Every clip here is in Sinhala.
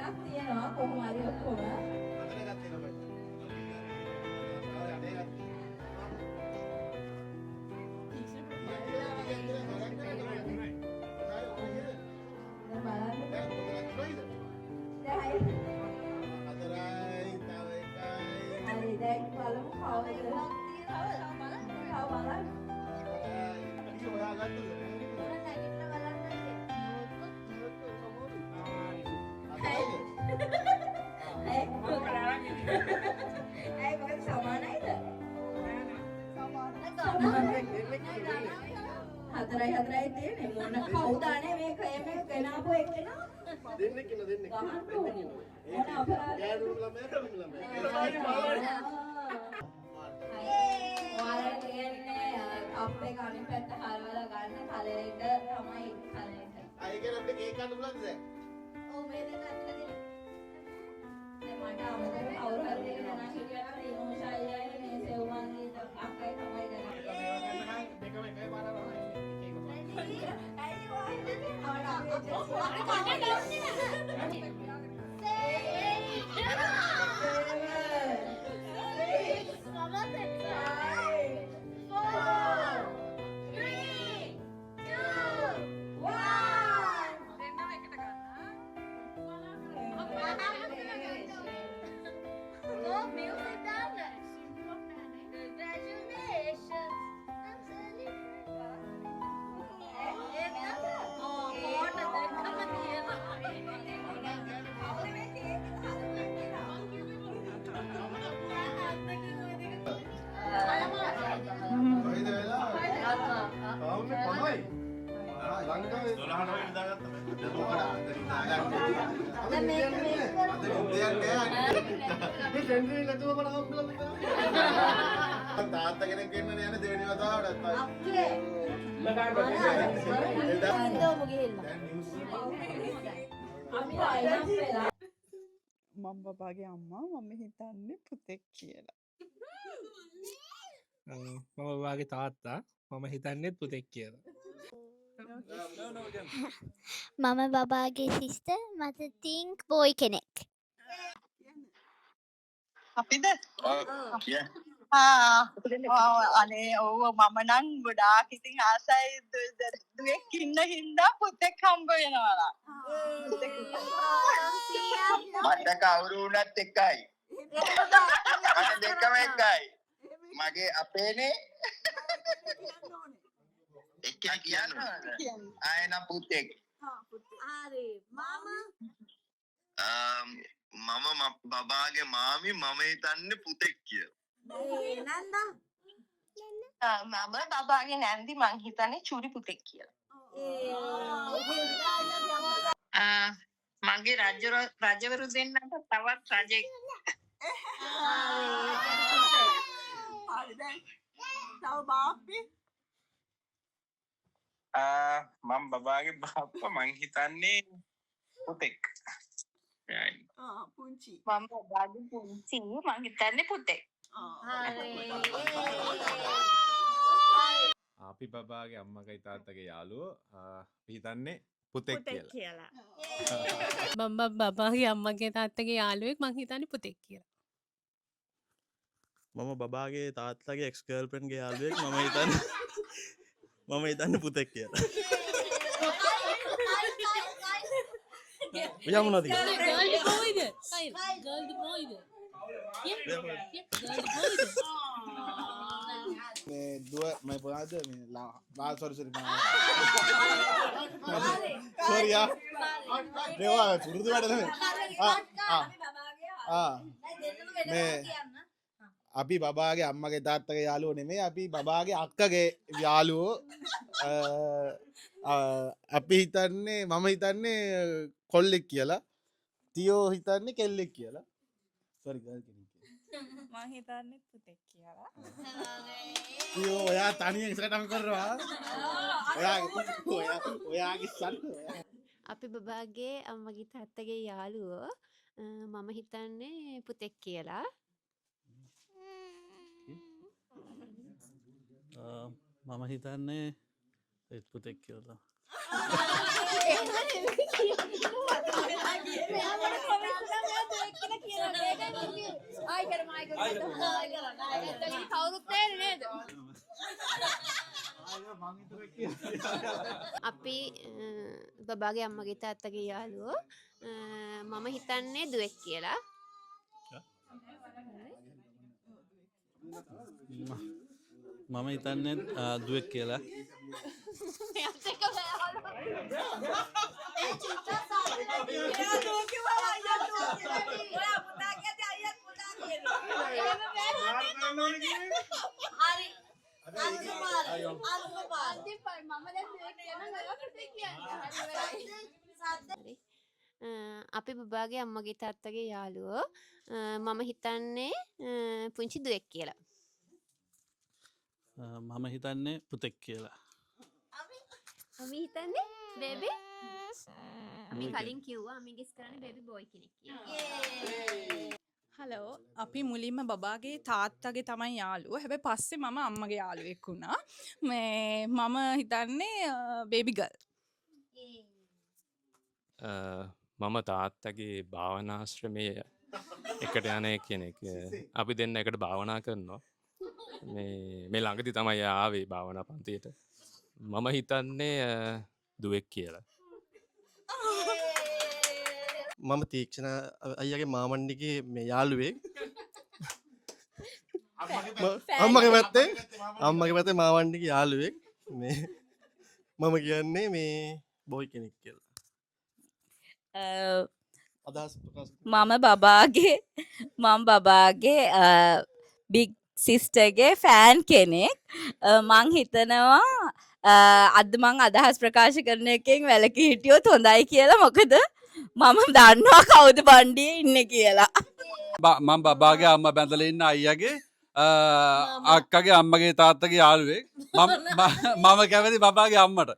දෙකක් තියෙනවා කොහොම හරි ඔක්කොම. හතරයි තියෙන්නේ මොන කවුද අනේ මේක මේ කෙනාපු එක්කෙනා දෙන්නෙක් ඉන්න මොන අපරාධය ඔයාලා කියන්නේ කප් එක අනිත් පැත්ත හරවලා ගන්න කලෙට තමයි කලෙට. ඒක නම් කේක් ගන්න පුළුවන්ද දැන්? ඔව් මේ දෙන්න අතට දෙන්න. දැන් මට අමතක කවුරු හරි දෙන්න නම් හිටියා නම් රිමෝෂායියයි මේ සෙව්මන්ගේ අක්කයි තමයි දැන්. දෙකම එකයි පාරවල්. තාත්තා කෙනෙක් ගෙන්නන යන දෙවෙනි වතාවට අප්පේ මම බබාගේ අම්මා මම හිතන්නේ පුතෙක් කියලා. මම බබාගේ තාත්තා මම හිතන්නේත් පුතෙක් කියලා. මම බබාගේ සිස්ටර් මට තින්ක් බෝයි කෙනෙක්. අපිද අනේ ඔව් මම නම් ගොඩාක් ඉතින් ආසයි දුවෙක් ඉන්න හින්දා පුතෙක් හම්බ වෙනවා. මට කවුරු වුණත් එකයි. මට දෙකම එකයි. මගේ අපේනේ එක කියන්නේ ආයෙන පුතෙක්. හරි මම බබාගේ මාමි මම හිතන්නේ පුතෙක් කියලා. නන්දා මම බබාගේ නැන්දි මං හිතන්නේ චූරි පුතෙක් කියලා. මගේ රජවරු දෙන්නට තවත් රජෙක්. තව බාප්පි මම බබාගේ බාප්පා මං හිතන්නේ පුතෙක්. පුංචි මම බබාගේ පුංචි මං හිතන්නේ පුතෙක්. අපි බබාගේ අම්මගේ තාත්තගේ යාළුවෝ හිතන්නේ පුතෙක් කියලා. මම බබාගේ අම්මගේ තාත්තගේ යාළුවෙක් මං හිතන්නේ පුතෙක් කියලා. මම බබාගේ තාත්තගේ එක්ස් ගර්ල්ෆ්‍රෙන්ඩ්ගේ යාළුවෙක් මම හිතන්නේ පුතෙක් කියලා. ඔයා මොනවද කියන්නේ? ගර්ල් බෝයිද? ගර්ල් බෝයිද? මේ දුව මම පොඩාද මේ සෝරි සෝරියා දේවා පුරුදු වැඩ නෙමෙයි. මේ අපි බබාගේ අම්මගේ තාත්තගේ යාළුවෝ නෙමෙයි අපි බබාගේ අක්කගේ යාළුවෝ. අපි හිතන්නේ මම හිතන්නේ කොල්ලෙක් කියලා. තියෝ හිතන්නේ කෙල්ලෙක් කියලා. සෝරි ගර්ල් කෙනෙක්. මං හිතන්නේ පුතෙක් කියලා. තියෝ ඔයා තනියෙන් ඉස්සරටම කරනවා. ඔයාගේ සත් අපි බබාගේ අම්මගේ තාත්තගේ යාළුවෝ මම හිතන්නේ පුතෙක් කියලා. මම හිතන්නේ පුතෙක් කියලා. අපි බබාගේ අම්මගේ තාත්තගේ යාළුවෝ මම හිතන්නේ දුවෙක් කියලා. මම හිතන්නේ දුවෙක් කියලා. අපි බබාගේ අම්මගේ තාත්තගේ යාළුවෝ මම හිතන්නේ පුංචි දුවෙක් කියලා. මම හිතන්නේ පුතෙක් කියලා. අපි හිතන්නේ බේබි අපි කලින් කිව්වා අපි ගෙස් කරන්නේ බේබි බොයි කෙනෙක් කියලා. හලෝ අපි මුලින්ම බබාගේ තාත්තගේ තමයි යාළුවෝ. හැබැයි පස්සේ මම අම්මගේ යාළුවෙක් වුණා. මම හිතන්නේ බේබි ගර්ල්. මම තාත්තගේ භාවනාශ්‍රමය එකට යන කෙනෙක්. අපි දෙන්න එකට භාවනා කරනවා. මේ ළඟදි තමයි ආවේ භාවනා පන්තියට. මම හිතන්නේ දුවෙක් කියලා. මම තීක්ෂණ අයියාගේ මාමණ්ඩිගේ මේ යාළුවෙක්. අම්මගේ පැත්තේ මාමණ්ඩිගේ යාළුවෙක්. මේ මම කියන්නේ මේ බොයි කෙනෙක් කියලා. මම බබාගේ බිග් සිස්ටර්ගේ ෆෑන් කෙනෙක්. මං හිතනවා අද මං අදහස් ප්‍රකාශ කරන එකෙන් වැළකී හිටියොත් හොඳයි කියලා. මොකද මම දන්නවා කවුද බණ්ඩියේ ඉන්නේ කියලා. මම බබාගේ අම්මා බැඳලා ඉන්න අයියාගේ අක්කගේ අම්මගේ තාත්තගේ යාළුවෙක්. මම කැමති බබාගේ අම්මට.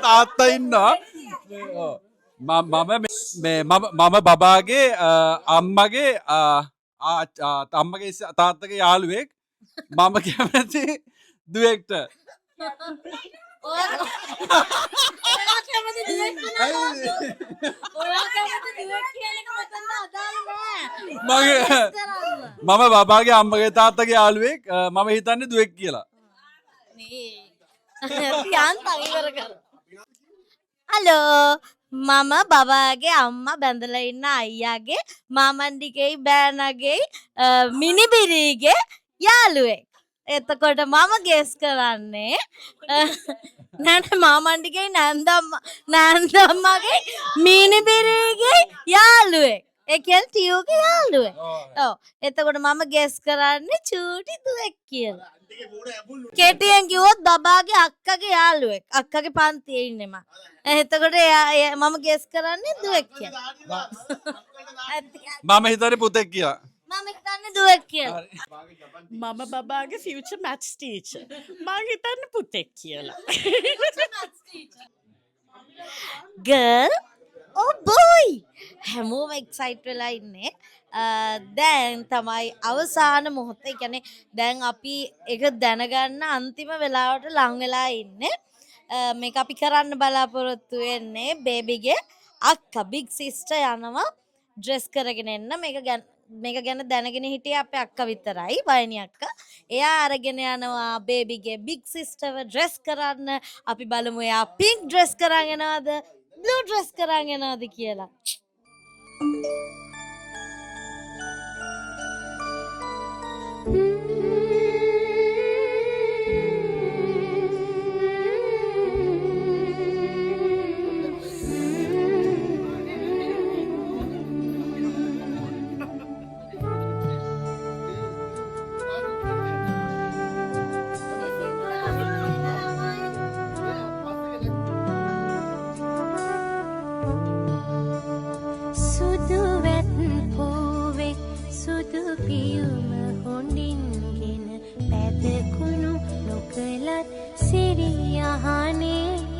තාත්තා ඉන්නවා. මම බබාගේ අම්මගේ තාත්තගේ යාළුවෙක්. මම කැමති දුවෙක්ට. මම බබාගේ අම්මගේ තාත්තගේ යාළුවෙක්. මම හිතන්නේ දුවෙක් කියලා. හලෝ මම බබාගේ අම්මා බැඳලා ඉන්න අයියාගේ මාමණ්ඩිගේ බෑනගේ මිනිබිරිගේ යාළුවෙක්. එතකොට මම ගෙස් කරන්නේ නෑ මාමණ්ඩිගේ නෑන්දම්මගේ මිනිබිරිගේ යාළුවෙක්. ඒ කියන්නේ ටියුගේ යාළුවෙක්. ඔව්. එතකොට මම ගෙස් කරන්නේ චූටි දුවෙක් කියලා. කෙටියෙන් කිව්වොත් බබාගේ අක්කගේ යාළුවෙක්. අක්කගේ පන්තියේ ඉන්නේ මම. එතකොට මම ගෙස් කරන්නේ දුවෙක් කියලා. මම හිතන්නේ පුතෙක් කියලා. මම හිතන්නේ දුවෙක් කියලා. මම බබාගේ ෆියුචර් මැත්ස් ටීචර්. මං හිතන්නේ පුතෙක් කියලා. ගර්ල් ඕ බොයි හැමෝම එක්සයිට් වෙලා ඉන්නේ. දැන් තමයි අවසාන මොහොත. ඒ කියන්නේ දැන් අපි ඒක දැනගන්න අන්තිම වෙලාවට ලං වෙලා ඉන්නේ. මේක අපි කරන්න බලාපොරොත්තු වෙන්නේ බේබිගේ අක්කා බිග් සිස්ටර් යනවා ඩ්‍රෙස් කරගෙන එන්න. මේක ගැන දැනගෙන හිටියේ අපේ අක්කා විතරයි, වයනි අක්කා. එයා අරගෙන යනවා බේබිගේ බිග් සිස්ටර්ව ඩ්‍රෙස් කරන්න. අපි බලමු එයා පින්ක් ඩ්‍රෙස් කරන් එනවද, බ්ලූ ඩ්‍රෙස් කරන් එනවද කියලා. සිරියහනේ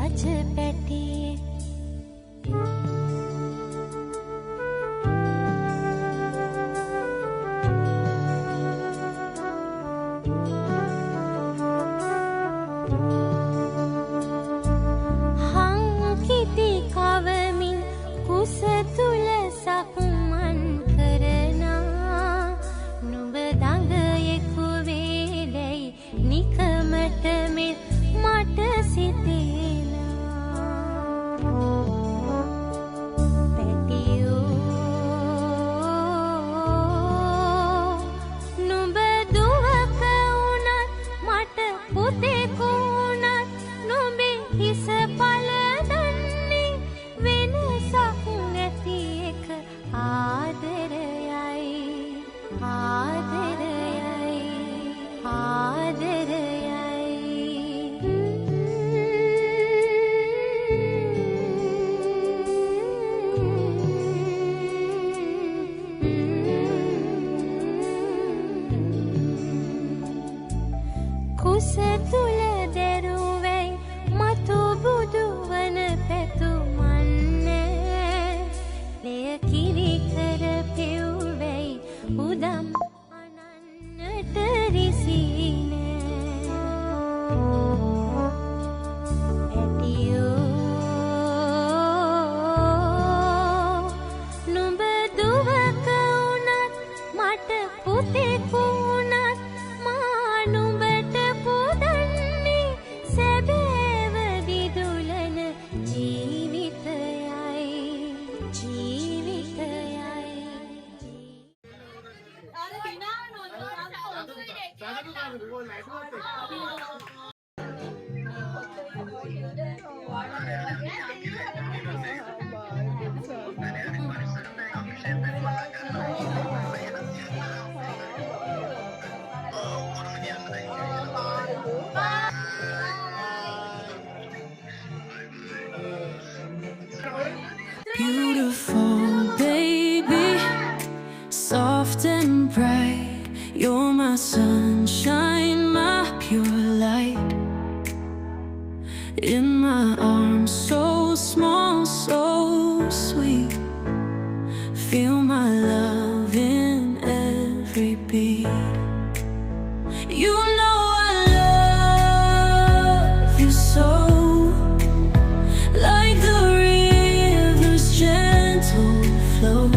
රජ පැටියේ හංකිති කවමින් කුස තුල සක්මන් කරනා නුඹ දඟයෙකු වේලයි නිකමට මෙත් මට සිතේනා පැටියෝ නුඹ දුවක වුණත් මට පුතෙකු වුණත් නුඹේ හිස පළදන්නේ වෙනසක් නැති එක ආදරයයි ආදරයයි ආදරයයි කුස තුල දැරුවැයි මතු බුදු වන පැතුමන්නේ ලෙය කිරි කර පෙව්වැයි උදම් අනන්නට රිසිනේ පැටියෝ නුඹ දුවක වුණත් මට පුතෙකු වුණත් මා නුඹට පුදන්නේ සැබෑව දිදුලන ජීවිතයයි ජීවිතයයි Beautiful baby, soft and bright. You're my sunshine, my pure light. In my arms, so small, so sweet. Feel my love in every beat. You know I love you so, like the river's gentle flow.